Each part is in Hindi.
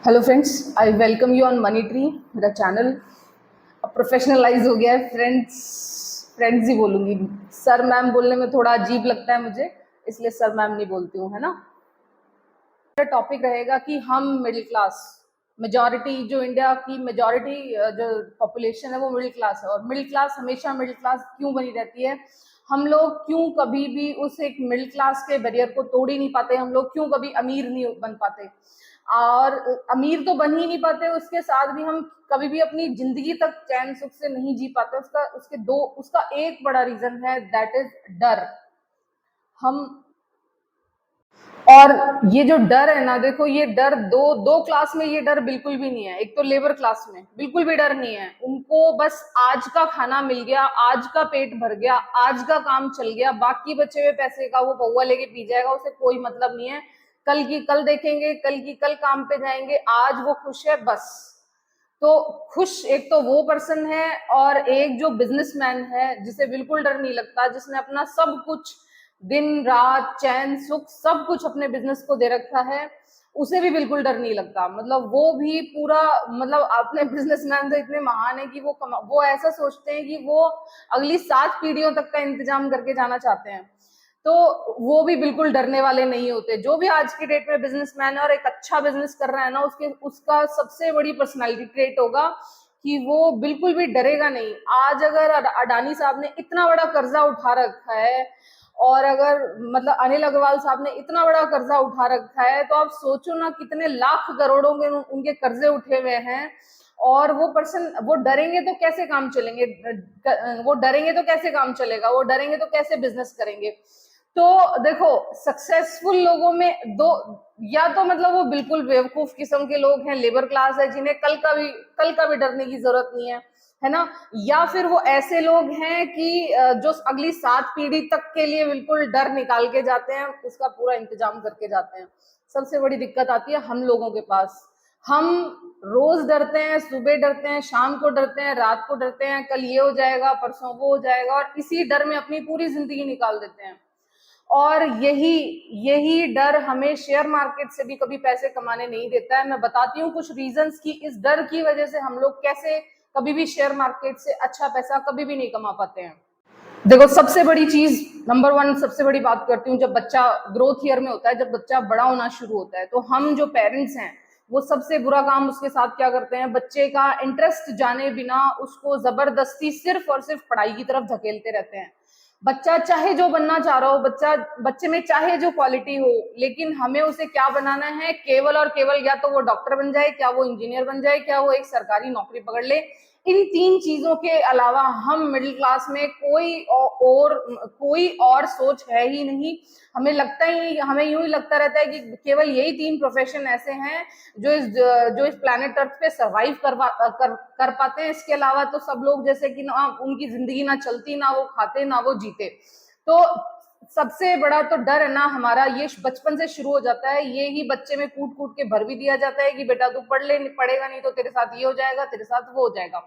Hello friends, I welcome you on money tree. मेरा चैनल अब प्रोफेशनलाइज हो गया है। फ्रेंड्स ही बोलूँगी। सर मैम बोलने में थोड़ा अजीब लगता है मुझे, इसलिए सर मैम नहीं बोलती हूँ, है ना। मेरा टॉपिक रहेगा कि हम मिडिल क्लास, मेजॉरिटी जो इंडिया की मेजॉरिटी जो पॉपुलेशन है वो मिडिल क्लास है, और मिडिल क्लास हमेशा मिडिल क्लास क्यों बनी रहती है। हम लोग क्यों कभी भी उस एक मिडिल क्लास के बैरियर को तोड़ ही नहीं पाते। हम लोग क्यों कभी अमीर नहीं बन पाते, और अमीर तो बन ही नहीं पाते, उसके साथ भी हम कभी भी अपनी जिंदगी तक चैन सुख से नहीं जी पाते। उसका एक बड़ा रीजन है, दैट इज डर। हम और ये जो डर है ना, देखो ये डर दो दो क्लास में ये डर बिल्कुल भी नहीं है। एक तो लेबर क्लास में बिल्कुल भी डर नहीं है, उनको बस आज का खाना मिल गया, आज का पेट भर गया, आज का काम चल गया, बाकी बचे हुए पैसे का वो पौवा लेके पी जाएगा, उसे कोई मतलब नहीं है। कल की कल देखेंगे, कल की कल काम पे जाएंगे, आज वो खुश है बस। तो खुश एक तो वो पर्सन है, और एक जो बिजनेसमैन है जिसे बिल्कुल डर नहीं लगता, जिसने अपना सब कुछ दिन रात चैन सुख सब कुछ अपने बिजनेस को दे रखा है, उसे भी बिल्कुल डर नहीं लगता। मतलब वो भी पूरा, मतलब अपने बिजनेसमैन तो इतने महान है कि वो ऐसा सोचते हैं कि वो अगली 7 पीढ़ियों तक का इंतजाम करके जाना चाहते हैं। तो वो भी बिल्कुल डरने वाले नहीं होते। जो भी आज की डेट में बिजनेसमैन है और एक अच्छा बिजनेस कर रहा है ना, उसका सबसे बड़ी पर्सनालिटी ट्रेट होगा कि वो बिल्कुल भी डरेगा नहीं। आज अगर अडानी साहब ने इतना बड़ा कर्जा उठा रखा है, और अगर मतलब अनिल अग्रवाल साहब ने इतना बड़ा कर्जा उठा रखा है, तो आप सोचो ना कितने लाख करोड़ों के उनके कर्जे उठे हुए हैं। और वो पर्सन, वो डरेंगे तो कैसे काम चलेंगे, वो डरेंगे तो कैसे काम चलेगा, वो डरेंगे तो कैसे बिजनेस करेंगे। तो देखो, सक्सेसफुल लोगों में दो, या तो मतलब वो बिल्कुल बेवकूफ किस्म के लोग हैं, लेबर क्लास है, जिन्हें कल का भी डरने की जरूरत नहीं है ना। या फिर वो ऐसे लोग हैं कि जो अगली 7 पीढ़ी तक के लिए बिल्कुल डर निकाल के जाते हैं, उसका पूरा इंतजाम करके जाते हैं। सबसे बड़ी दिक्कत आती है हम लोगों के पास। हम रोज डरते हैं, सुबह डरते हैं, शाम को डरते हैं, रात को डरते हैं, कल ये हो जाएगा, परसों वो हो जाएगा, और इसी डर में अपनी पूरी जिंदगी निकाल देते हैं। और यही डर हमें शेयर मार्केट से भी कभी पैसे कमाने नहीं देता है। मैं बताती हूँ कुछ रीजंस की इस डर की वजह से हम लोग कैसे कभी भी शेयर मार्केट से अच्छा पैसा कभी भी नहीं कमा पाते हैं। देखो, सबसे बड़ी चीज, नंबर 1 सबसे बड़ी बात करती हूँ, जब बच्चा ग्रोथ ईयर में होता है, जब बच्चा बड़ा होना शुरू होता है, तो हम जो पेरेंट्स हैं वो सबसे बुरा काम उसके साथ क्या करते हैं, बच्चे का इंटरेस्ट जाने बिना उसको जबरदस्ती सिर्फ और सिर्फ पढ़ाई की तरफ धकेलते रहते हैं। बच्चा चाहे जो बनना चाह रहा हो, बच्चे में चाहे जो क्वालिटी हो, लेकिन हमें उसे क्या बनाना है, केवल और केवल या तो वो डॉक्टर बन जाए, क्या वो इंजीनियर बन जाए, क्या वो एक सरकारी नौकरी पकड़ ले। इन 3 चीजों के अलावा हम मिडिल क्लास में कोई और सोच है ही नहीं। हमें यूं ही लगता रहता है कि केवल यही 3 प्रोफेशन ऐसे हैं जो इस प्लैनेट अर्थ पे सरवाइव कर पाते हैं। इसके अलावा तो सब लोग जैसे कि ना उनकी जिंदगी ना चलती, ना वो खाते, ना वो जीते। तो सबसे बड़ा तो डर है ना हमारा, ये बचपन से शुरू हो जाता है। ये ही बच्चे में कूट कूट के भर भी दिया जाता है कि बेटा तू पढ़ेगा नहीं तो तेरे साथ ये हो जाएगा, तेरे साथ वो हो जाएगा।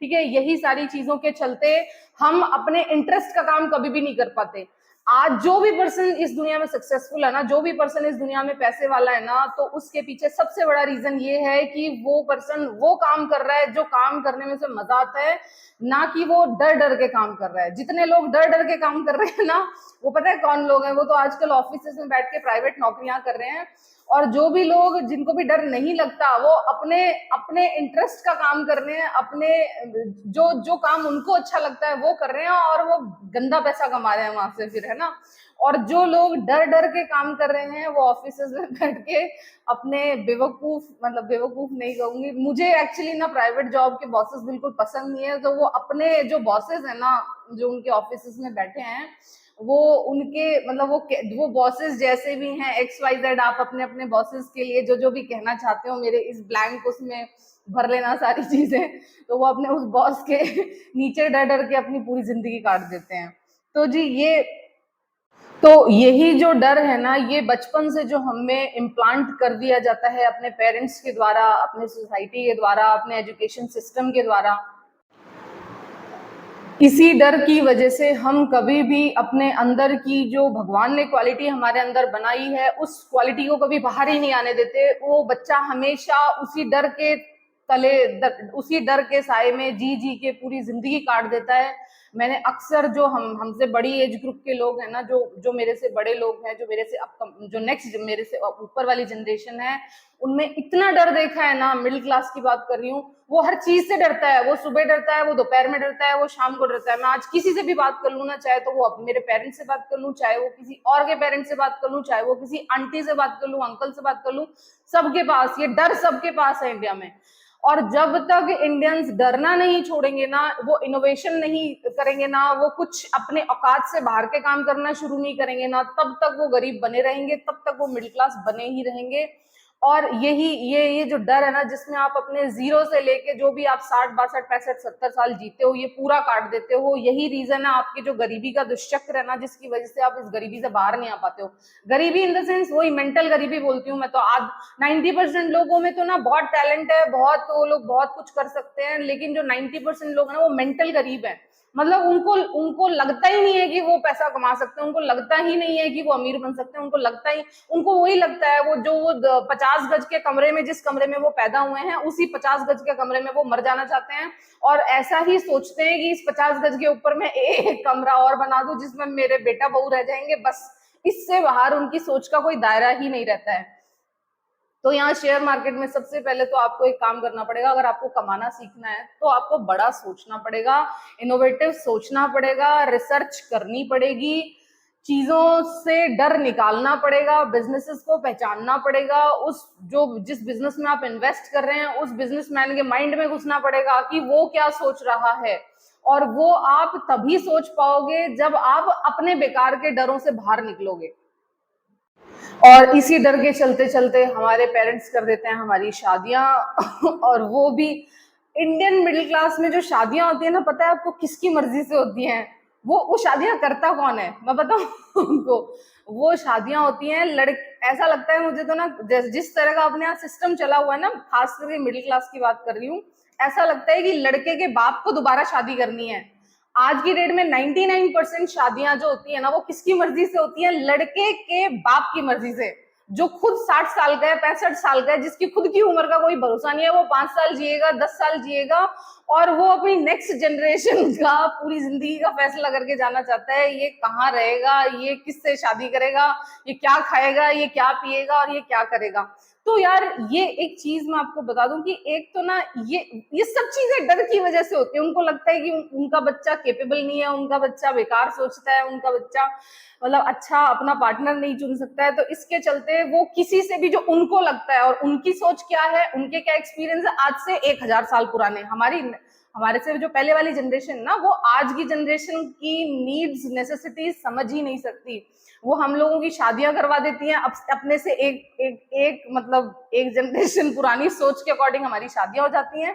ठीक है, यही सारी चीजों के चलते हम अपने इंटरेस्ट का काम कभी भी नहीं कर पाते। आज जो भी पर्सन इस दुनिया में सक्सेसफुल है ना, जो भी पर्सन इस दुनिया में पैसे वाला है ना, तो उसके पीछे सबसे बड़ा रीजन ये है कि वो पर्सन वो काम कर रहा है जो काम करने में उसे मजा आता है, ना कि वो डर डर के काम कर रहा है। जितने लोग डर डर के काम कर रहे हैं ना, वो पता है कौन लोग हैं, वो तो आजकल ऑफिस में बैठ के प्राइवेट नौकरियां कर रहे हैं। और जो भी लोग जिनको भी डर नहीं लगता, वो अपने अपने इंटरेस्ट का काम कर रहे हैं, अपने जो जो काम उनको अच्छा लगता है वो कर रहे हैं, और वो गंदा पैसा कमा रहे हैं वहां से फिर, है ना। और जो लोग डर डर के काम कर रहे हैं, वो ऑफिस में बैठ के अपने बेवकूफ नहीं कहूंगी, मुझे एक्चुअली ना प्राइवेट जॉब के बॉसेस बिल्कुल पसंद नहीं है। तो वो अपने जो बॉसेस है ना, जो उनके ऑफिस में बैठे हैं, वो उनके मतलब वो बॉसेस जैसे भी हैं XYZ, आप अपने अपने बॉसेस के लिए जो जो भी कहना चाहते हो मेरे इस ब्लैंक उसमें भर लेना सारी चीजें। तो वो अपने उस बॉस के नीचे डर डर के अपनी पूरी जिंदगी काट देते हैं। तो जी यही जो डर है ना, ये बचपन से जो हमें इम्प्लांट कर दिया जाता है अपने पेरेंट्स के द्वारा, अपने सोसाइटी के द्वारा, अपने एजुकेशन सिस्टम के द्वारा। इसी डर की वजह से हम कभी भी अपने अंदर की जो भगवान ने क्वालिटी हमारे अंदर बनाई है उस क्वालिटी को कभी बाहर ही नहीं आने देते। वो बच्चा हमेशा उसी डर के तले उसी डर के साए में जी जी के पूरी जिंदगी काट देता है। मैंने अक्सर जो हमसे बड़ी एज ग्रुप के लोग हैं ना, जो जो मेरे से बड़े लोग हैं, जो मेरे से जो नेक्स्ट मेरे से ऊपर वाली जनरेशन है, उनमें इतना डर देखा है ना। मिडिल क्लास की बात कर रही हूँ, वो हर चीज से डरता है। वो सुबह डरता है, वो दोपहर में डरता है, वो शाम को डरता है। मैं आज किसी से भी बात कर लूँ ना, चाहे तो वो मेरे पेरेंट्स से बात कर लूँ, चाहे वो किसी और के पेरेंट्स से बात कर लूँ, चाहे वो किसी आंटी से बात कर लूँ, अंकल से बात कर लूँ, सबके पास ये डर, सबके पास है इंडिया में। और जब तक इंडियंस डरना नहीं छोड़ेंगे ना, वो इनोवेशन नहीं करेंगे ना, वो कुछ अपने औकात से बाहर के काम करना शुरू नहीं करेंगे ना, तब तक वो गरीब बने रहेंगे, तब तक वो मिडिल क्लास बने ही रहेंगे। और यही ये जो डर है ना, जिसमें आप अपने जीरो से लेके जो भी आप 60 62 65 70 साल जीते हो, ये पूरा काट देते हो। यही रीजन है आपके जो गरीबी का दुष्चक्र है ना, जिसकी वजह से आप इस गरीबी से बाहर नहीं आ पाते हो। गरीबी इन द सेंस वही मेंटल गरीबी बोलती हूँ मैं तो। आज 90% लोगों में तो ना बहुत टैलेंट है, बहुत वो लोग बहुत कुछ कर सकते हैं, लेकिन जो 90% लोग हैं ना, वो मेंटल गरीब है। मतलब उनको उनको लगता ही नहीं है कि वो पैसा कमा सकते हैं, उनको लगता ही नहीं है कि वो अमीर बन सकते हैं, उनको लगता ही, उनको वही लगता है, वो जो वो 50 गज के कमरे में, जिस कमरे में वो पैदा हुए हैं, उसी 50 गज के कमरे में वो मर जाना चाहते हैं। और ऐसा ही सोचते हैं कि इस 50 गज के ऊपर मैं एक कमरा और बना दूं जिसमें मेरे बेटा बहू रह जाएंगे, बस। इससे बाहर उनकी सोच का कोई दायरा ही नहीं रहता है। तो यहाँ शेयर मार्केट में सबसे पहले तो आपको एक काम करना पड़ेगा। अगर आपको कमाना सीखना है तो आपको बड़ा सोचना पड़ेगा, इनोवेटिव सोचना पड़ेगा, रिसर्च करनी पड़ेगी, चीजों से डर निकालना पड़ेगा, बिजनेसेस को पहचानना पड़ेगा, उस जो जिस बिजनेस में आप इन्वेस्ट कर रहे हैं उस बिजनेसमैन के माइंड में घुसना पड़ेगा कि वो क्या सोच रहा है। और वो आप तभी सोच पाओगे जब आप अपने बेकार के डरों से बाहर निकलोगे। और इसी डर के चलते चलते हमारे पेरेंट्स कर देते हैं हमारी शादियां और वो भी इंडियन मिडिल क्लास में जो शादियां होती है ना, पता है आपको किसकी मर्जी से होती हैं? वो शादियां करता कौन है, मैं बताऊं उनको। वो शादियां होती हैं ऐसा लगता है मुझे तो ना, जिस तरह का अपने यहाँ सिस्टम चला हुआ है ना, खास करके मिडिल क्लास की बात कर रही हूँ, ऐसा लगता है कि लड़के के बाप को दोबारा शादी करनी है। आज की डेट में 99% शादियां जो होती है ना, वो किसकी मर्जी से होती है? लड़के के बाप की मर्जी से, जो खुद 60 साल का है, 65 साल का है, जिसकी खुद की उम्र का कोई भरोसा नहीं है। वो 5 साल जिएगा, 10 साल जिएगा, और वो अपनी नेक्स्ट जनरेशन का पूरी जिंदगी का फैसला करके जाना चाहता है। ये कहाँ रहेगा, ये किससे शादी करेगा, ये क्या खाएगा, ये क्या पिएगा, और ये क्या करेगा। तो यार, ये एक चीज मैं आपको बता दूं कि एक तो ना, ये सब चीजें डर की वजह से होती है। उनको लगता है कि उनका बच्चा केपेबल नहीं है, उनका बच्चा बेकार सोचता है, उनका बच्चा मतलब अच्छा अपना पार्टनर नहीं चुन सकता है। तो इसके चलते वो किसी से भी, जो उनको लगता है, और उनकी सोच क्या है, उनके क्या एक्सपीरियंस है आज से 1000 साल पुराने, हमारे से जो पहले वाली जनरेशन ना, वो आज की जनरेशन की नीड्स नेसेसिटीज समझ ही नहीं सकती। वो हम लोगों की शादियां करवा देती हैं अपने से एक मतलब एक जनरेशन पुरानी सोच के अकॉर्डिंग हमारी शादियां हो जाती हैं।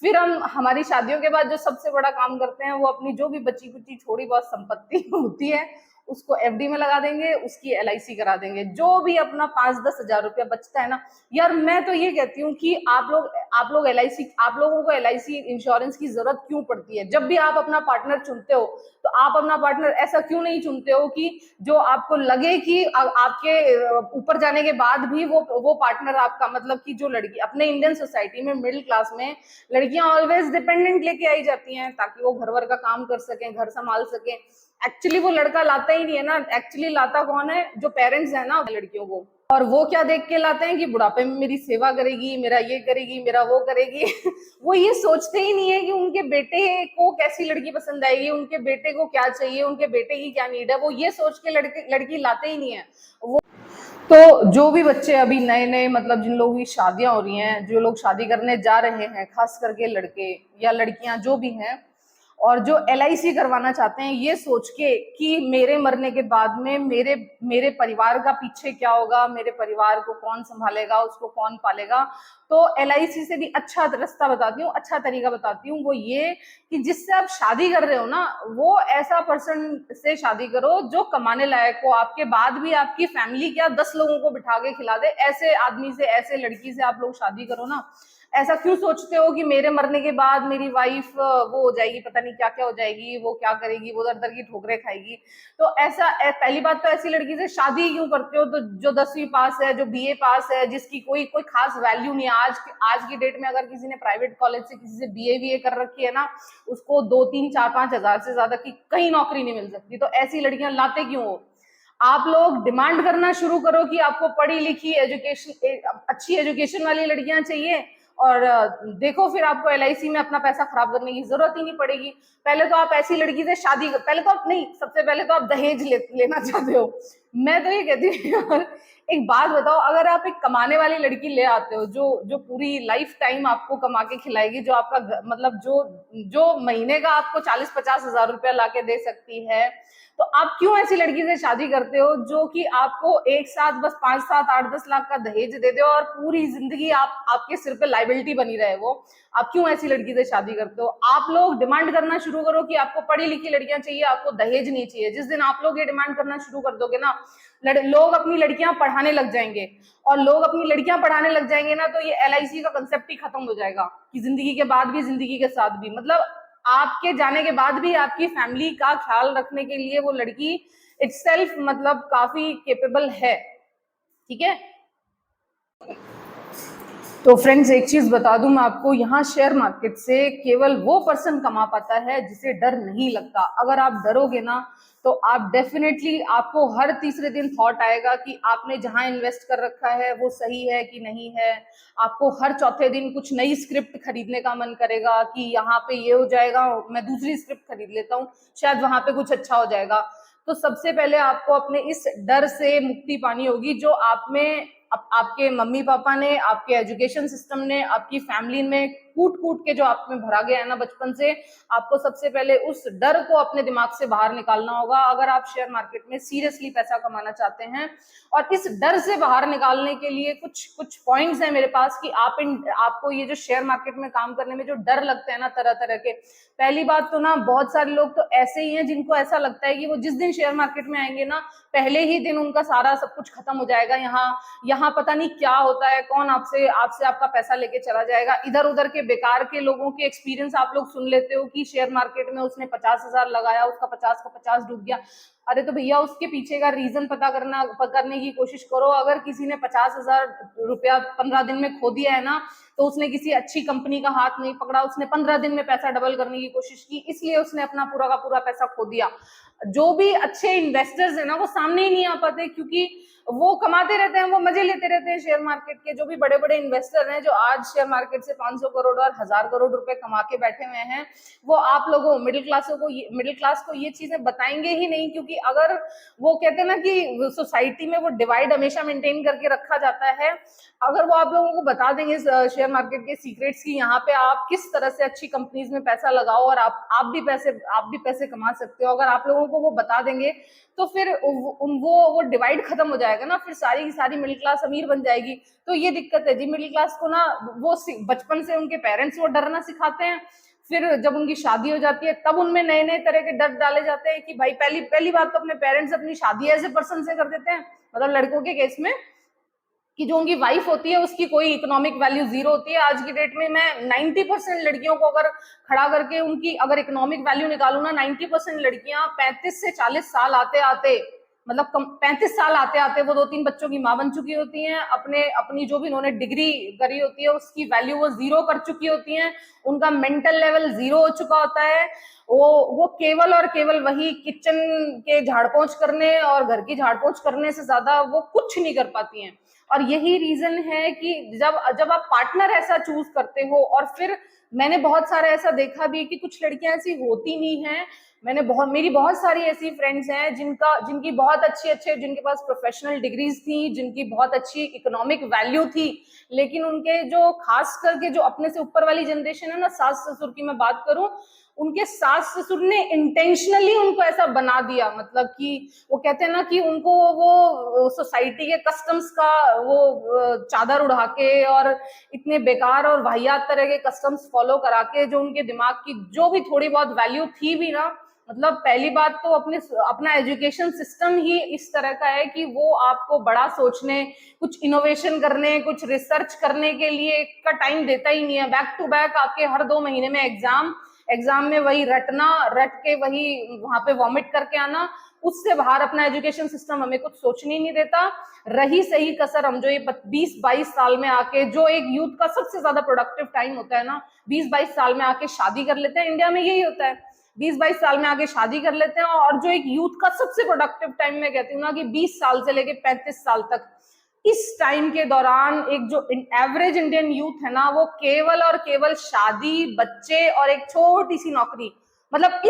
फिर हम हमारी शादियों के बाद जो सबसे बड़ा काम करते हैं, वो अपनी जो भी बची कुची थोड़ी बहुत संपत्ति होती है, उसको एफडी में लगा देंगे, उसकी एलआईसी करा देंगे। जो भी अपना 5-10 हजार रुपया बचता है ना, यार मैं तो ये कहती हूँ कि आप लोग एलआईसी, आप लोगों को एलआईसी इंश्योरेंस की जरूरत क्यों पड़ती है? जब भी आप अपना पार्टनर चुनते हो, तो आप अपना पार्टनर ऐसा क्यों नहीं चुनते हो कि जो आपको लगे कि आपके ऊपर जाने के बाद भी वो पार्टनर आपका, मतलब कि जो लड़की अपने इंडियन सोसाइटी में मिडिल क्लास में लड़कियां ऑलवेज डिपेंडेंट लेके आई जाती हैं, ताकि वो घर वर का काम कर सकें, घर संभाल सकें। एक्चुअली वो लड़का लाता ही नहीं है ना, एक्चुअली लाता कौन है? जो पेरेंट्स है ना लड़कियों को। और वो क्या देख के लाते हैं कि बुढ़ापे में मेरी सेवा करेगी, मेरा ये करेगी, मेरा वो करेगी वो ये सोचते ही नहीं है कि उनके बेटे को कैसी लड़की पसंद आएगी, उनके बेटे को क्या चाहिए, उनके बेटे की क्या नीड है। वो ये सोच के लड़की लाते ही नहीं है वो। तो जो भी बच्चे अभी नए नए, मतलब जिन लोगों की शादियां हो रही हैं, जो लोग शादी करने जा रहे हैं, खास करके लड़के या लड़कियां जो भी हैं, और जो एलआईसी करवाना चाहते हैं ये सोच के कि मेरे मरने के बाद में मेरे मेरे परिवार का पीछे क्या होगा, मेरे परिवार को कौन संभालेगा, उसको कौन पालेगा। तो एलआईसी से भी अच्छा रास्ता बताती हूँ, अच्छा तरीका बताती हूँ, वो ये कि जिससे आप शादी कर रहे हो ना, वो ऐसा पर्सन से शादी करो जो कमाने लायक हो, आपके बाद भी आपकी फैमिली क्या 10 लोगों को बिठा के खिला दे। ऐसे आदमी से, ऐसे लड़की से आप लोग शादी करो ना, ऐसा क्यों सोचते हो कि मेरे मरने के बाद मेरी वाइफ वो हो जाएगी, पता नहीं क्या क्या हो जाएगी, वो क्या करेगी, वो दर दर की ठोकरें खाएगी। तो ऐसा पहली बात तो ऐसी लड़की से शादी क्यों करते हो तो जो 10वीं पास है, जो बीए पास है, जिसकी कोई कोई खास वैल्यू नहीं है। आज की डेट में अगर किसी ने प्राइवेट कॉलेज से किसी से बीए कर रखी है ना, उसको 2 3 4 5 हजार से ज्यादा की कहीं नौकरी नहीं मिल सकती। तो ऐसी लड़कियां लाते क्यों हो? आप लोग डिमांड करना शुरू करो कि आपको पढ़ी लिखी अच्छी एजुकेशन वाली लड़कियां चाहिए, और देखो फिर आपको एलआईसी में अपना पैसा खराब करने की जरूरत ही नहीं पड़ेगी। पहले तो आप ऐसी लड़की से शादी, पहले तो आप नहीं, सबसे पहले तो आप दहेज लेना चाहते हो। मैं तो ये कहती हूँ यार, एक बात बताओ, अगर आप एक कमाने वाली लड़की ले आते हो जो जो पूरी लाइफ टाइम आपको कमा के खिलाएगी, जो आपका मतलब जो जो महीने का आपको 40 50 हजार रुपया ला के दे सकती है, तो आप क्यों ऐसी लड़की से शादी करते हो जो कि आपको एक साथ बस 5 7 8 10 लाख का दहेज दे दे और पूरी जिंदगी आपके सिर पे लाइबिलिटी बनी रहे वो? आप क्यों ऐसी लड़की से शादी करते हो? आप लोग डिमांड करना शुरू करो कि आपको पढ़ी लिखी लड़कियां चाहिए, आपको दहेज नहीं चाहिए। जिस दिन आप लोग ये डिमांड करना शुरू कर दोगे ना, लोग अपनी लड़कियां पढ़ाने लग जाएंगे, और लोग अपनी लड़कियां पढ़ाने लग जाएंगे ना, तो ये एलआईसी का कंसेप्ट ही खत्म हो जाएगा कि जिंदगी के बाद भी, जिंदगी के साथ भी, मतलब आपके जाने के बाद भी आपकी फैमिली का ख्याल रखने के लिए वो लड़की इटसेल्फ मतलब काफी केपेबल है। ठीक है। तो फ्रेंड्स, एक चीज बता दूं मैं आपको, यहाँ शेयर मार्केट से केवल वो पर्सन कमा पाता है जिसे डर नहीं लगता। अगर आप डरोगे ना, तो आप डेफिनेटली, आपको हर तीसरे दिन थॉट आएगा कि आपने जहां इन्वेस्ट कर रखा है वो सही है कि नहीं है। आपको हर चौथे दिन कुछ नई स्क्रिप्ट खरीदने का मन करेगा कि यहाँ पे ये हो जाएगा, मैं दूसरी स्क्रिप्ट खरीद लेता हूँ, शायद वहां पे कुछ अच्छा हो जाएगा। तो सबसे पहले आपको अपने इस डर से मुक्ति पानी होगी जो आप में आपके मम्मी पापा ने, आपके एजुकेशन सिस्टम ने, आपकी फैमिली में कूट कूट के जो आप में भरा गया है ना बचपन से। आपको सबसे पहले उस डर को अपने दिमाग से बाहर निकालना होगा अगर आप शेयर मार्केट में सीरियसली पैसा कमाना चाहते हैं। और इस डर से बाहर निकालने के लिए कुछ कुछ पॉइंट्स हैं मेरे पास कि आपको ये जो शेयर मार्केट में काम करने में जो डर लगता है ना तरह तरह के। पहली बात तो ना, बहुत सारे लोग तो ऐसे ही हैं जिनको ऐसा लगता है कि वो जिस दिन शेयर मार्केट में आएंगे ना, पहले ही दिन उनका सारा सब कुछ खत्म हो जाएगा। यहाँ पता नहीं क्या होता है, कौन आपसे आपका पैसा लेके चला जाएगा। इधर उधर के बेकार के लोगों के एक्सपीरियंस आप लोग सुन लेते हो कि शेयर मार्केट में उसने 50 हजार लगाया, उसका 50 का 50 डूब गया। अरे तो भैया, उसके पीछे का रीजन पता करने की कोशिश करो। अगर किसी ने 50 हजार रुपया 15 दिन में खो दिया है ना, तो उसने किसी अच्छी कंपनी का हाथ नहीं पकड़ा, उसने 15 दिन में पैसा डबल करने की कोशिश की, इसलिए उसने अपना पूरा का पूरा पैसा खो दिया। जो भी अच्छे इन्वेस्टर्स है ना, वो सामने ही नहीं आ पाते, क्योंकि वो कमाते रहते हैं, वो मजे लेते रहते हैं शेयर मार्केट के। जो भी बड़े बड़े इन्वेस्टर हैं जो आज शेयर मार्केट से 500 करोड़ और 1000 करोड़ रुपए कमा के बैठे हुए हैं, वो आप लोगों मिडिल क्लास को ये चीजें बताएंगे ही नहीं। क्योंकि अगर वो कहते हैं ना कि सोसाइटी में वो डिवाइड हमेशा मेंटेन करके रखा जाता है, अगर वो आप लोगों को बता देंगे शेयर मार्केट के सीक्रेट्स की यहाँ पे आप किस तरह से अच्छी कंपनीज में पैसा लगाओ और आप भी पैसे कमा सकते हो, अगर आप लोगों को वो बता देंगे, तो फिर वो डिवाइड खत्म हो जाएगा ना, फिर सारी की सारी मिडिल क्लास अमीर बन जाएगी। तो ये दिक्कत है जी, मिडिल क्लास को ना वो बचपन से उनके पेरेंट्स वो डरना सिखाते हैं, फिर जब उनकी शादी हो जाती है तब उनमें नए नए तरह के डर डाले जाते हैं कि भाई, पहली बात तो अपने पेरेंट्स अपनी शादी ऐसे पर्सन से कर देते हैं, मतलब लड़कों के केस में, कि जो उनकी वाइफ होती है उसकी कोई इकोनॉमिक वैल्यू जीरो होती है। आज की डेट में मैं 90% लड़कियों को अगर खड़ा करके उनकी अगर इकोनॉमिक वैल्यू निकालू ना, 90% लड़कियां 35 से 40 साल आते आते, मतलब 35 साल आते आते वो 2 3 बच्चों की मां बन चुकी होती हैं। अपनी जो भी उन्होंने डिग्री करी होती है उसकी वैल्यू वो जीरो कर चुकी होती हैं। उनका मेंटल लेवल जीरो हो चुका होता है। वो केवल और केवल वही किचन के झाड़ पोंछ करने और घर की झाड़ पोंछ करने से ज्यादा वो कुछ नहीं कर पाती हैं। और यही रीजन है कि जब आप पार्टनर ऐसा चूज करते हो, और फिर मैंने बहुत सारा ऐसा देखा भी कि कुछ लड़कियां ऐसी होती नहीं हैं। मेरी बहुत सारी ऐसी फ्रेंड्स हैं जिनकी बहुत अच्छे जिनके पास प्रोफेशनल डिग्रीज थी, जिनकी बहुत अच्छी इकोनॉमिक वैल्यू थी, लेकिन उनके जो खास करके जो अपने से ऊपर वाली जनरेशन है ना, सास ससुर की मैं बात करूं, उनके सास ससुर ने इंटेंशनली उनको ऐसा बना दिया, मतलब कि वो कहते हैं ना कि उनको वो सोसाइटी के कस्टम्स का वो चादर उड़ा के और इतने बेकार और वाहियात तरह के कस्टम्स फॉलो करा के, जो उनके दिमाग की जो भी थोड़ी बहुत वैल्यू थी भी ना, मतलब पहली बात तो अपना एजुकेशन सिस्टम ही इस तरह का है कि वो आपको बड़ा सोचने, कुछ इनोवेशन करने, कुछ रिसर्च करने के लिए का टाइम देता ही नहीं है। बैक टू बैक आपके हर 2 महीने में एग्जाम में वही रट के वही वहां पे वॉमिट करके आना, उससे बाहर अपना एजुकेशन सिस्टम हमें कुछ सोचने ही नहीं देता। रही सही कसर, हम जो ये 20-22 साल में आके, जो एक यूथ का सबसे ज्यादा प्रोडक्टिव टाइम होता है ना, 20-22 साल में आके शादी कर लेते हैं, इंडिया में यही होता है, 20-22 साल में आके शादी कर लेते हैं। और जो एक यूथ का सबसे प्रोडक्टिव टाइम मैं कहती हूँ ना कि 20 साल से लेके 35 साल तक, इस टाइम के दौरान एक जो एवरेज इंडियन यूथ है ना, वो केवल और केवल शादी, बच्चे और एक छोटी सी नौकरी, मतलब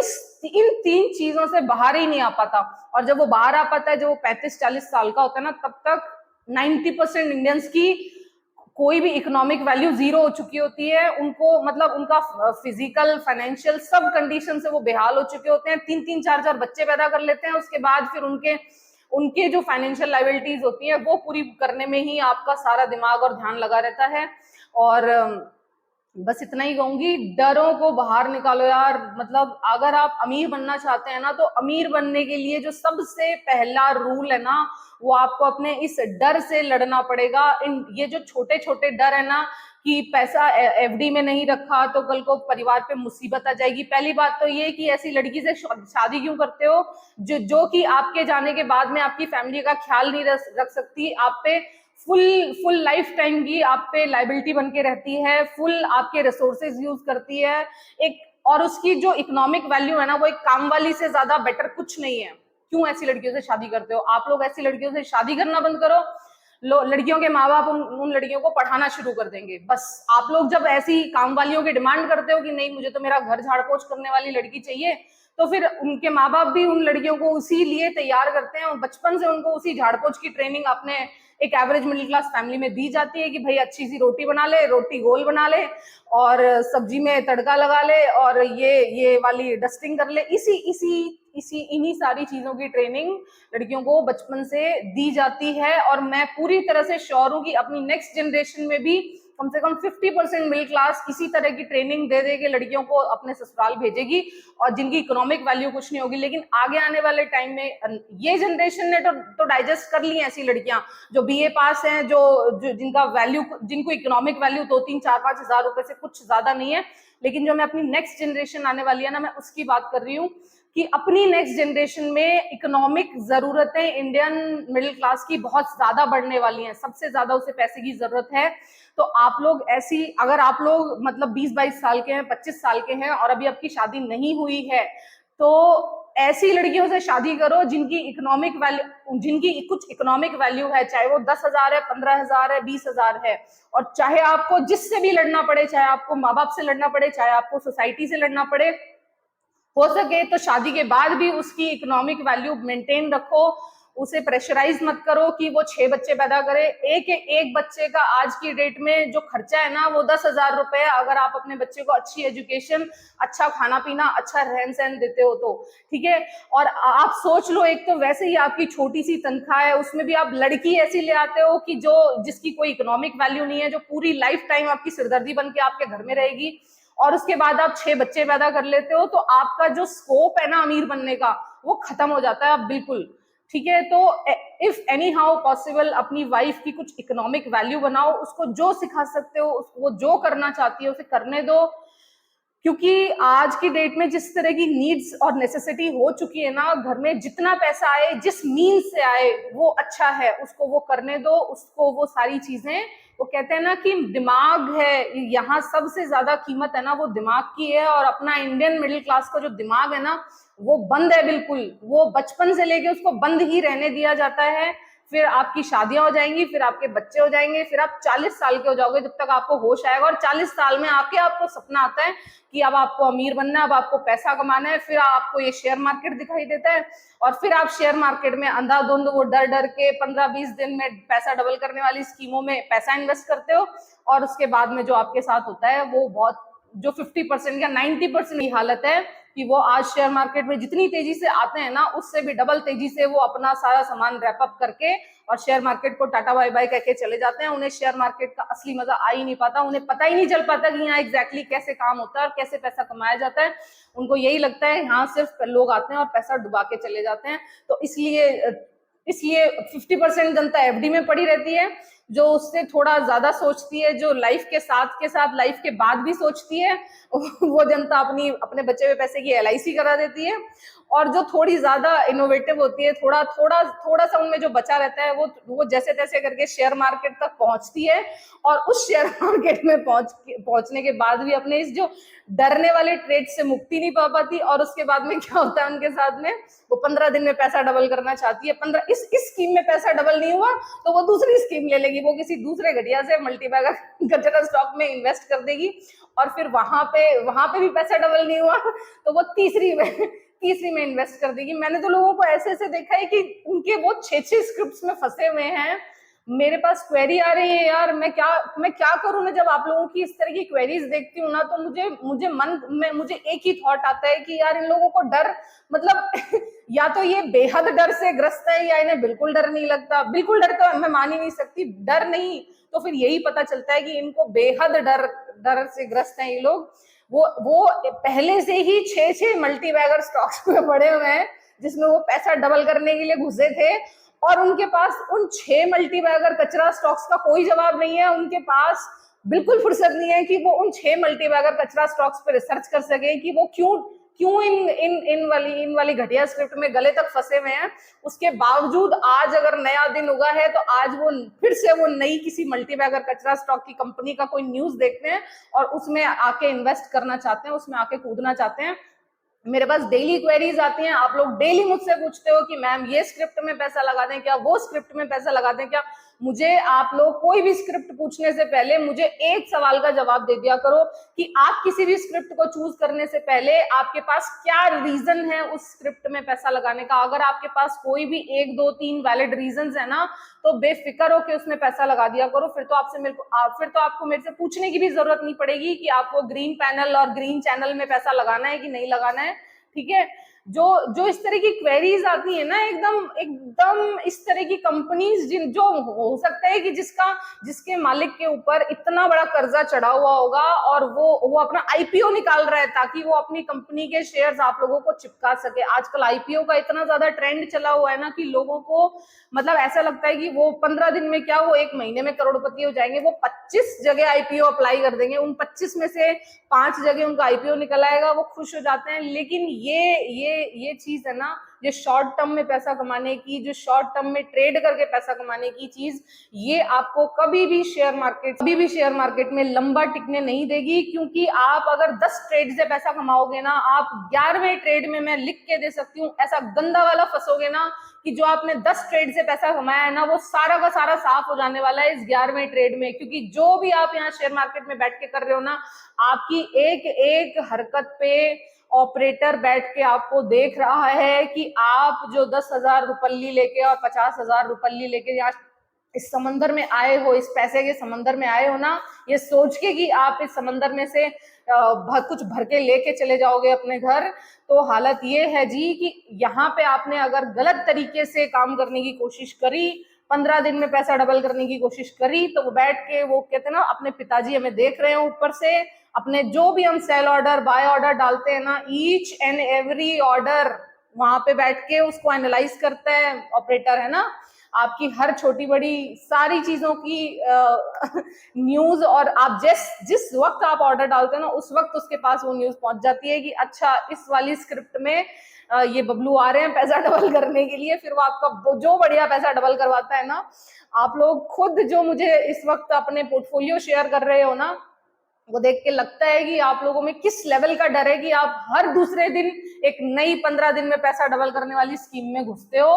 इन 3 चीजों से बाहर ही नहीं आ पाता। और जब वो बाहर आ पाता है, जब वो 35-40 साल का होता है ना, तब तक 90% इंडियंस की कोई भी इकोनॉमिक वैल्यू जीरो हो चुकी होती है। उनको मतलब उनका फिजिकल, फाइनेंशियल सब कंडीशन से वो बेहाल हो चुके होते हैं। 3-3, 4-4 बच्चे पैदा कर लेते हैं, उसके बाद फिर उनके जो फाइनेंशियल लायबिलिटीज होती है वो पूरी करने में ही आपका सारा दिमाग और ध्यान लगा रहता है। और बस इतना ही कहूंगी, डरों को बाहर निकालो यार। मतलब अगर आप अमीर बनना चाहते हैं ना, तो अमीर बनने के लिए जो सबसे पहला रूल है ना, वो आपको अपने इस डर से लड़ना पड़ेगा। ये जो छोटे छोटे डर है ना, कि पैसा एफडी में नहीं रखा तो कल को परिवार पे मुसीबत आ जाएगी। पहली बात तो ये कि ऐसी लड़की से शादी क्यों करते हो जो कि आपके जाने के बाद में आपकी फैमिली का ख्याल नहीं रख सकती, आप पे फुल लाइफ टाइम की आप पे लाइबिलिटी बन के रहती है, फुल आपके रिसोर्सेज यूज करती है एक, और उसकी जो इकोनॉमिक वैल्यू है ना, वो एक काम वाली से ज्यादा बेटर कुछ नहीं है। क्यों ऐसी लड़कियों से शादी करते हो? आप लोग ऐसी लड़कियों से शादी करना बंद करो, लड़कियों के माँ बाप उन लड़कियों को पढ़ाना शुरू कर देंगे। बस आप लोग जब ऐसी काम वालियों की डिमांड करते हो कि नहीं मुझे तो मेरा घर झाड़ पोछ करने वाली लड़की चाहिए, तो फिर उनके माँ बाप भी उन लड़कियों को उसी लिए तैयार करते हैं, और बचपन से उनको उसी झाड़ पोछ की ट्रेनिंग अपने एक एवरेज मिडिल क्लास फैमिली में दी जाती है कि भाई अच्छी सी रोटी बना ले, रोटी गोल बना ले, और सब्जी में तड़का लगा ले, और ये वाली डस्टिंग कर ले। इन्हीं सारी चीजों की ट्रेनिंग लड़कियों को बचपन से दी जाती है। और मैं पूरी तरह से श्योर हूं कि अपनी नेक्स्ट जनरेशन में भी कम से कम 50% मिडिल क्लास इसी तरह की ट्रेनिंग दे दे के लड़कियों को अपने ससुराल भेजेगी, और जिनकी इकोनॉमिक वैल्यू कुछ नहीं होगी। लेकिन आगे आने वाले टाइम में ये जनरेशन ने तो डाइजेस्ट कर ली है ऐसी लड़कियां जो बीए पास हैं, जो जिनका वैल्यू, जिनको इकोनॉमिक वैल्यू 2-3-4-5 हजार रुपए से कुछ ज्यादा नहीं है। लेकिन जो मैं अपनी नेक्स्ट जनरेशन आने वाली है ना, मैं उसकी बात कर रही हूँ कि अपनी नेक्स्ट जनरेशन में इकोनॉमिक जरूरतें इंडियन मिडिल क्लास की बहुत ज्यादा बढ़ने वाली हैं, सबसे ज्यादा उसे पैसे की जरूरत है। तो आप लोग ऐसी, अगर आप लोग मतलब 20-22 साल के हैं, 25 साल के हैं और अभी आपकी शादी नहीं हुई है, तो ऐसी लड़कियों से शादी करो जिनकी इकोनॉमिक वैल्यू, जिनकी कुछ इकोनॉमिक वैल्यू है, चाहे वो 10,000 है, 15,000 है, 20,000 है। और चाहे आपको जिससे भी लड़ना पड़े, चाहे आपको माँ बाप से लड़ना पड़े, चाहे आपको सोसाइटी से लड़ना पड़े, हो सके तो शादी के बाद भी उसकी इकोनॉमिक वैल्यू मेंटेन रखो। उसे प्रेशराइज मत करो कि वो 6 बच्चे पैदा करे। एक बच्चे का आज की डेट में जो खर्चा है ना, वो 10,000 रुपए है। अगर आप अपने बच्चे को अच्छी एजुकेशन, अच्छा खाना पीना, अच्छा रहन सहन देते हो तो ठीक है। और आप सोच लो, एक तो वैसे ही आपकी छोटी सी तनख्वाह है, उसमें भी आप लड़की ऐसी ले आते हो कि जिसकी कोई इकोनॉमिक वैल्यू नहीं है, जो पूरी लाइफ टाइम आपकी सिरदर्दी बन के आपके घर में रहेगी, और उसके बाद आप 6 बच्चे पैदा कर लेते हो, तो आपका जो स्कोप है ना अमीर बनने का, वो खत्म हो जाता है। आप बिल्कुल ठीक है। तो इफ एनी हाउ पॉसिबल अपनी वाइफ की कुछ इकोनॉमिक वैल्यू बनाओ, उसको जो सिखा सकते हो, उसको जो करना चाहती है उसे करने दो। क्योंकि आज की डेट में जिस तरह की नीड्स और नेसेसिटी हो चुकी है ना, घर में जितना पैसा आए, जिस मीन्स से आए, वो अच्छा है, उसको वो करने दो, उसको वो सारी चीजें, वो कहते हैं ना कि दिमाग है यहाँ सबसे ज्यादा कीमत है ना, वो दिमाग की है। और अपना इंडियन मिडिल क्लास का जो दिमाग है ना, वो बंद है बिल्कुल, वो बचपन से लेके उसको बंद ही रहने दिया जाता है। फिर आपकी शादियां हो जाएंगी, फिर आपके बच्चे हो जाएंगे, फिर आप 40 साल के हो जाओगे जब तक आपको होश आएगा, और 40 साल में आके आपको सपना आता है कि अब आपको अमीर बनना है, अब आपको पैसा कमाना है। फिर आपको ये शेयर मार्केट दिखाई देता है, और फिर आप शेयर मार्केट में अंधाधुंध वो डर डर के 15-20 दिन में पैसा डबल करने वाली स्कीमों में पैसा इन्वेस्ट करते हो, और उसके बाद में जो आपके साथ होता है वो बहुत, जो 50% या 90% की हालत है कि वो आज शेयर मार्केट में जितनी तेजी से आते हैं ना, उससे भी डबल तेजी से वो अपना सारा सामान रैप अप करके और शेयर मार्केट को टाटा बाय बाय कह के चले जाते हैं। उन्हें शेयर मार्केट का असली मजा आ ही नहीं पाता, उन्हें पता ही नहीं चल पाता कि यहाँ एग्जैक्टली कैसे काम होता है और कैसे पैसा कमाया जाता है। उनको यही लगता है यहाँ सिर्फ लोग आते हैं और पैसा डुबा के चले जाते हैं। तो इसलिए 50% जनता एफडी में पड़ी रहती है, जो उससे थोड़ा ज्यादा सोचती है, जो लाइफ के साथ लाइफ के बाद भी सोचती है, वो जनता अपने बचे हुए पैसे की एलआईसी करा देती है। और जो थोड़ी ज्यादा इनोवेटिव होती है, थोड़ा सा उनमें जो बचा रहता है, वो जैसे तैसे करके शेयर मार्केट तक पहुंचती है और उस शेयर मार्केट में पहुंचने के बाद भी अपने इस जो डरने वाले ट्रेड से मुक्ति नहीं पा पाती। और उसके बाद में क्या होता है उनके साथ में, वो 15 दिन में पैसा डबल करना चाहती है। इस स्कीम में पैसा डबल नहीं हुआ तो वो दूसरी स्कीम ले लेगी, वो किसी दूसरे घटिया से मल्टीबैगर कचरा स्टॉक में इन्वेस्ट कर देगी। और फिर वहां पे भी पैसा डबल नहीं हुआ तो वो तीसरी में इन्वेस्ट कर देगी। मैंने तो लोगों को ऐसे देखा है कि उनके वो 6 स्क्रिप्ट्स में फंसे हुए हैं। मेरे पास क्वेरी आ रही है यार, मैं क्या करूं। मैं जब आप लोगों की इस तरह की क्वेरीज देखती हूँ ना, तो मुझे एक ही थॉट आता है कि यार इन लोगों को डर, मतलब या तो ये बेहद डर से ग्रस्त है या इन्हें बिल्कुल डर नहीं लगता। बिल्कुल डर तो मैं मान ही नहीं सकती, डर नहीं तो फिर यही पता चलता है कि इनको बेहद डर से ग्रस्त हैं ये लोग। वो पहले से ही 6 मल्टीबैगर स्टॉक्स में पड़े हुए हैं जिसमें वो पैसा डबल करने के लिए घुसे थे, और उनके पास उन 6 मल्टीबैगर कचरा स्टॉक्स का कोई जवाब नहीं है। उनके पास बिल्कुल फुर्सत नहीं है कि वो उन 6 मल्टीबैगर कचरा स्टॉक्स पर रिसर्च कर सके कि वो क्यों इन वाली घटिया स्क्रिप्ट में गले तक फंसे हुए हैं। उसके बावजूद आज अगर नया दिन उगा है तो आज वो फिर से वो नई किसी मल्टीबैगर कचरा स्टॉक की कंपनी का कोई न्यूज देखते हैं और उसमें आके इन्वेस्ट करना चाहते हैं, उसमें आके कूदना चाहते हैं। मेरे पास डेली क्वेरीज आती हैं, आप लोग डेली मुझसे पूछते हो कि मैम ये स्क्रिप्ट में पैसा लगा दें क्या, वो स्क्रिप्ट में पैसा लगा दें क्या। मुझे आप लोग कोई भी स्क्रिप्ट पूछने से पहले मुझे एक सवाल का जवाब दे दिया करो कि आप किसी भी स्क्रिप्ट को चूज करने से पहले आपके पास क्या रीजन है उस स्क्रिप्ट में पैसा लगाने का। अगर आपके पास कोई भी 1 2 3 वैलिड रीजंस है ना, तो बेफिक्र होकर उसमें पैसा लगा दिया करो। फिर तो आपको मेरे से पूछने की भी जरूरत नहीं पड़ेगी कि आपको ग्रीन पैनल और ग्रीन चैनल में पैसा लगाना है कि नहीं लगाना है। ठीक है, जो इस तरह की क्वेरीज आती है ना, एकदम इस तरह की कंपनीज जो हो सकता है कि जिसके मालिक के ऊपर इतना बड़ा कर्जा चढ़ा हुआ होगा और वो अपना आईपीओ निकाल रहा है ताकि वो अपनी कंपनी के शेयर्स आप लोगों को चिपका सके। आजकल आईपीओ का इतना ज्यादा ट्रेंड चला हुआ है ना कि लोगों को मतलब ऐसा लगता है कि वो 15 दिन में क्या, वो 1 महीने में करोड़पति हो जाएंगे। वो 25 जगह आईपीओ अप्लाई कर देंगे, उन 25 में से 5 जगह उनका आईपीओ निकल आएगा, वो खुश हो जाते हैं। लेकिन ये चीज है ना, ये शॉर्ट टर्म में पैसा कमाने की, जो शॉर्ट टर्म में ट्रेड करके पैसा कमाने की चीज, ये आपको कभी भी शेयर मार्केट में लंबा टिकने नहीं देगी। क्योंकि आप अगर 10 ट्रेड से पैसा कमाओगे ना, आप 11वें ट्रेड में, मैं लिख के दे सकती हूँ, ऐसा गंदा वाला फंसोगे ना कि जो आपने 10 ट्रेड से पैसा कमाया है ना, वो सारा का सारा साफ हो जाने वाला है इस 11वें ट्रेड में। क्योंकि जो भी आप यहाँ शेयर मार्केट में बैठ के कर रहे हो ना, आपकी एक एक हरकत पे ऑपरेटर बैठ के आपको देख रहा है कि आप जो 10,000 रुपल्ली लेके और 50,000 रुपल्ली लेके यहाँ इस समंदर में आए हो, इस पैसे के समंदर में आए हो ना, ये सोच के कि आप इस समंदर में से कुछ भर के लेके चले जाओगे अपने घर। तो हालत ये है जी कि यहाँ पे आपने अगर गलत तरीके से काम करने की कोशिश करी, 15 दिन में पैसा डबल करने की कोशिश करी, तो वो बैठ के वो कहते हैं ना, अपने पिताजी हमें देख रहे हैं ऊपर से, अपने जो भी हम सेल ऑर्डर बाय ऑर्डर डालते हैं ना, ईच एंड एवरी ऑर्डर वहां पे बैठ के उसको एनालाइज करता है ऑपरेटर, है ना। आपकी हर छोटी बड़ी सारी चीजों की न्यूज, और आप जिस वक्त आप ऑर्डर डालते हैं ना, उस वक्त उसके पास वो न्यूज पहुंच जाती है कि अच्छा इस वाली स्क्रिप्ट में ये बबलू आ रहे हैं पैसा डबल करने के लिए। फिर वो आपका जो बढ़िया पैसा डबल करवाता है ना, आप लोग खुद जो मुझे इस वक्त अपने पोर्टफोलियो शेयर कर रहे हो ना, वो देख के लगता है कि आप लोगों में किस लेवल का डर है कि आप हर दूसरे दिन एक नई 15 दिन में पैसा डबल करने वाली स्कीम में घुसते हो,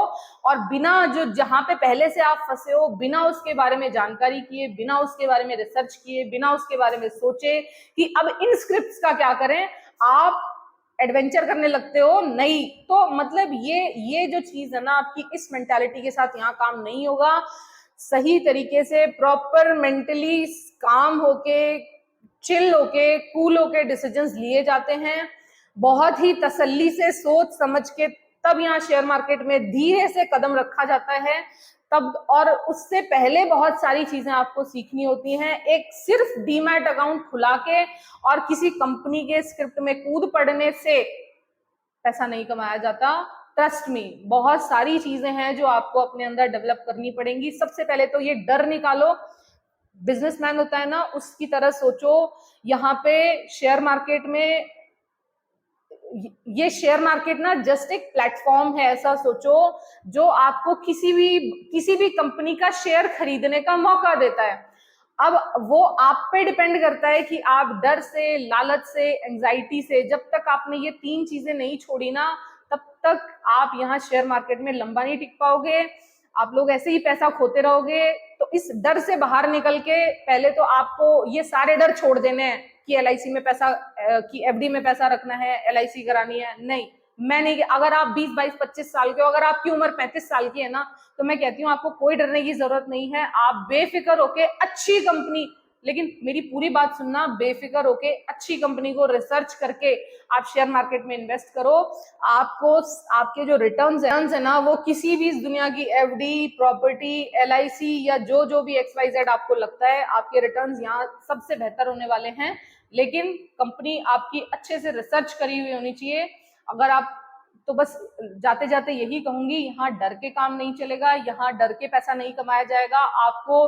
और बिना जहां पे पहले से आप फंसे हो, बिना उसके बारे में जानकारी किए, बिना उसके बारे में रिसर्च किए, बिना उसके बारे में सोचे कि अब इन स्क्रिप्ट्स का क्या करें, आप एडवेंचर करने लगते हो। नहीं तो मतलब ये जो चीज है ना, आपकी इस मेंटालिटी के साथ यहाँ काम नहीं होगा। सही तरीके से प्रॉपर मेंटली काम होके, चिल होके, कूल होके डिसीजंस लिए जाते हैं। बहुत ही तसल्ली से सोच समझ के तब यहाँ शेयर मार्केट में धीरे से कदम रखा जाता है तब। और उससे पहले बहुत सारी चीजें आपको सीखनी होती हैं। एक सिर्फ डीमैट अकाउंट खुला के और किसी कंपनी के स्क्रिप्ट में कूद पड़ने से पैसा नहीं कमाया जाता। ट्रस्ट मी, बहुत सारी चीजें हैं जो आपको अपने अंदर डेवलप करनी पड़ेंगी। सबसे पहले तो ये डर निकालो। बिजनेसमैन होता है ना, उसकी तरह सोचो। यहाँ पे शेयर मार्केट में, ये शेयर मार्केट ना जस्ट एक प्लेटफॉर्म है, ऐसा सोचो, जो आपको किसी भी कंपनी का शेयर खरीदने का मौका देता है। अब वो आप पे डिपेंड करता है कि आप डर से, लालच से, एंजाइटी से, जब तक आपने ये 3 चीजें नहीं छोड़ी ना, तब तक आप यहाँ शेयर मार्केट में लंबा नहीं टिक पाओगे। आप लोग ऐसे ही पैसा खोते रहोगे। तो इस डर से बाहर निकल के पहले तो आपको ये सारे डर छोड़ देने हैं कि एलआईसी में पैसा, कि एफडी में पैसा रखना है, एलआईसी करानी है। नहीं, मैं नहीं। अगर आप 20, 22, 25 साल के हो, अगर आपकी उम्र 35 साल की है ना, तो मैं कहती हूँ आपको कोई डरने की जरूरत नहीं है। आप बेफिक्र होके अच्छी कंपनी, लेकिन मेरी पूरी बात सुनना, बेफिक्र होके अच्छी कंपनी को रिसर्च करके आप शेयर मार्केट में इन्वेस्ट करो। आपको आपके जो रिटर्न्स है ना, वो किसी भी इस दुनिया की एफडी, प्रॉपर्टी, एलआईसी या जो भी XYZ आपको लगता है, आपके रिटर्न्स यहाँ सबसे बेहतर होने वाले हैं। लेकिन कंपनी आपकी अच्छे से रिसर्च करी हुई होनी चाहिए। अगर आप, तो बस जाते जाते यही कहूंगी, यहाँ डर के काम नहीं चलेगा, यहाँ डर के पैसा नहीं कमाया जाएगा। आपको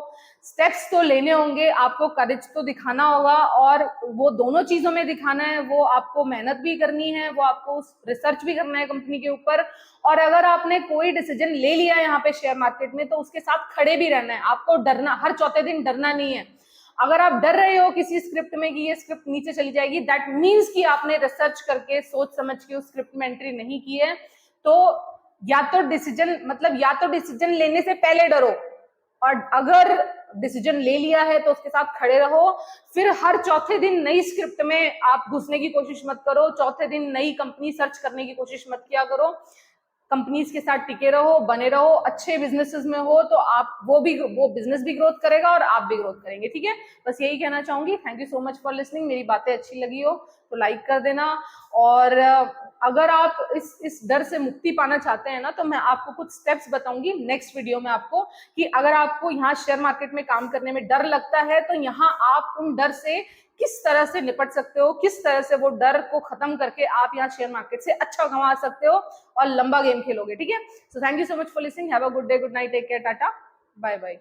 स्टेप्स तो लेने होंगे, आपको करेज तो दिखाना होगा, और वो दोनों चीजों में दिखाना है। वो आपको मेहनत भी करनी है, वो आपको रिसर्च भी करना है कंपनी के ऊपर। और अगर आपने कोई डिसीजन ले लिया यहाँ पे शेयर मार्केट में, तो उसके साथ खड़े भी रहना है। आपको डरना, हर चौथे दिन डरना नहीं है। अगर आप डर रहे हो किसी स्क्रिप्ट में कि ये स्क्रिप्ट नीचे चली जाएगी, दैट मीन्स कि आपने रिसर्च करके, सोच समझ के उस स्क्रिप्ट में एंट्री नहीं की है। तो या तो डिसीजन लेने से पहले डरो, और अगर डिसीजन ले लिया है तो उसके साथ खड़े रहो। फिर हर चौथे दिन नई स्क्रिप्ट में आप घुसने की कोशिश मत करो, चौथे दिन नई कंपनी सर्च करने की कोशिश मत किया करो। कंपनीज के साथ टिके रहो, बने रहो। अच्छे बिजनेसेस में हो तो आप वो बिजनेस भी ग्रोथ करेगा और आप भी ग्रोथ करेंगे। ठीक है, बस यही कहना चाहूंगी। Thank you so much for listening. मेरी बातें अच्छी लगी हो तो लाइक कर देना। और अगर आप इस डर से मुक्ति पाना चाहते हैं ना, तो मैं आपको कुछ स्टेप्स बताऊंगी नेक्स्ट वीडियो में आपको, कि अगर आपको यहाँ शेयर मार्केट में काम करने में डर लगता है, तो यहाँ आप उन डर से किस तरह से निपट सकते हो, किस तरह से वो डर को खत्म करके आप यहाँ शेयर मार्केट से अच्छा कमा सकते हो और लंबा गेम खेलोगे। ठीक है, so thank you so much for listening. Have a good day, good night, take care, tata, bye bye.